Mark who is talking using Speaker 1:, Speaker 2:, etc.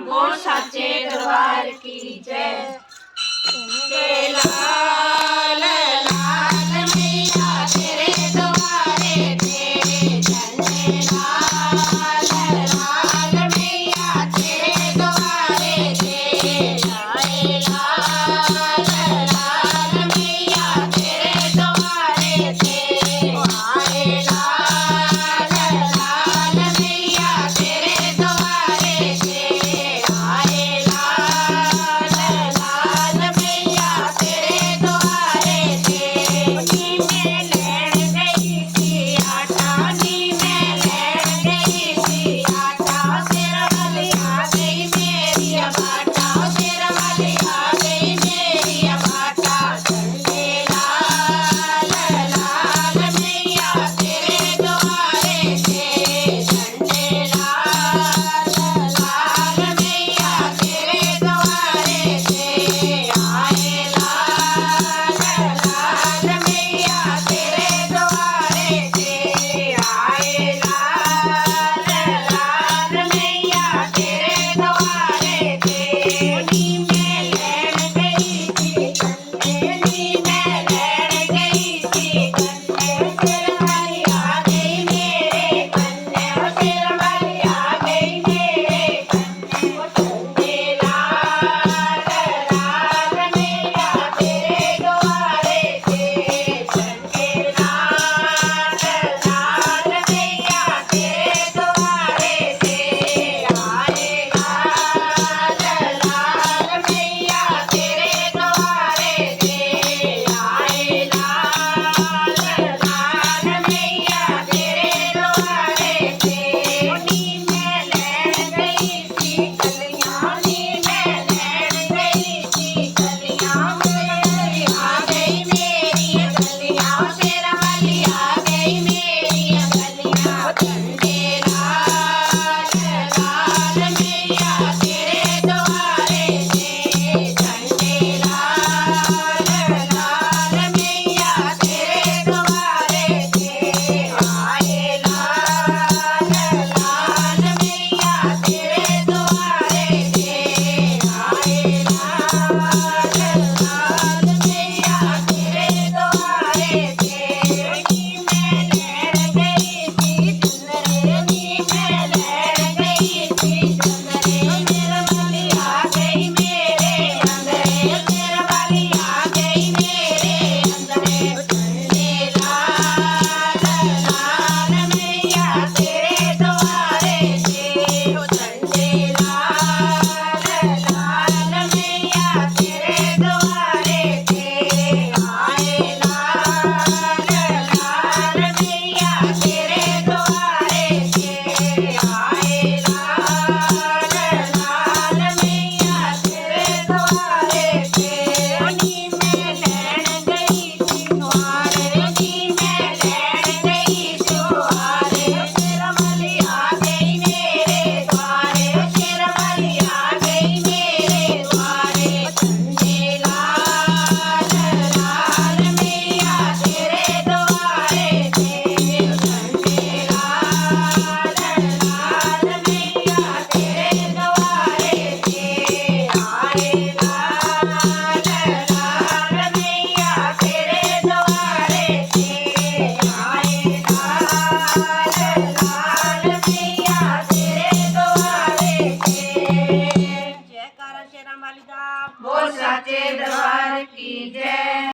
Speaker 1: बोल साचे दरबार की जय। लाल लाल मैया तेरे द्वारे तेरे झंडे, लाल लाल मैया तेरे द्वारे तेरे आए, लाल लाल मैया तेरे द्वारे तेरे आए, लाल लाल मैया तेरे द्वारे तेरे आए, लाल लाल मैया तेरे द्वारे तेरे। नी मैं लैण गई सी आटा, नी मैं लैण गई सी आटा, सिर वाली आ गई मेरी बाटा, सिर वाली आ गई मेरी बाटा। झंडे लाल लाल मैया तेरे द्वारे तेरे, झंडे लाल लाल मैया तेरे द्वारे तेरे आए, लाल लाल मैया तेरे द्वारे तेरे आए, लाल लाल मैया तेरे द्वारे तेरे। नी मैं लैण गई सी कंडे, नी मैं लैण गई सी कंडे, सिर वाली आ गई मेरे कन्ने, सिर वाली आ गई मेरे कन्ने। झंडे लाल लाल मैया तेरे द्वारे तेरे, झंडे लाल लाल मैया तेरे द्वारे तेरे आए, लाल लाल मैया तेरे द्वारे तेरे आए, लाल लाल मैया तेरे द्वारे तेरे। नी मैं लैण गई सी कलियां, नी मैं लैण गई सी कलियां, मेरी आ गई मेरी गलियां, सिर वाली आ गई मेरी गलियां। झंडे लाल लाल मैया तेरे द्वारे तेरे, झंडे लाल लाल मैया तेरे द्वारे तेरे आए, लाल लाल मैया तेरे द्वारे तेरे आए, लाल लाल मैया तेरे द्वारे तेरे। नी मैं लैण गई सी चुनरे, नी मैं लैण गई सी चुनरे, सिर वाली आ गई मेरे अंदरे, सिर वाली आ गई मेरे अंदरे। झंडे लाल लाल मैया तेरे द्वारे तेरे, झंडे लाल लाल मैया तेरे द्वारे तेरे आए, लाल लाल मैया तेरे द्वारे तेरे आए, लाल लाल मैया तेरे द्वारे तेरे। नी मैं लैण गई सी नुहारे, नी मैं लैण गई सी नुहारे, सिर वाली आ गई मेरे द्वारे, सिर वाली आ गई मेरे द्वारे। झंडे लाल लाल मैया तेरे द्वारे तेरे, झंडे लाल लाल मैया तेरे द्वारे तेरे आए, लाल लाल मैया तेरे द्वारे तेरे आए, लाल लाल मैया तेरे द्वारे तेरे। जयकारा शेरां वाली दा, बोल साचे दरबार की जय।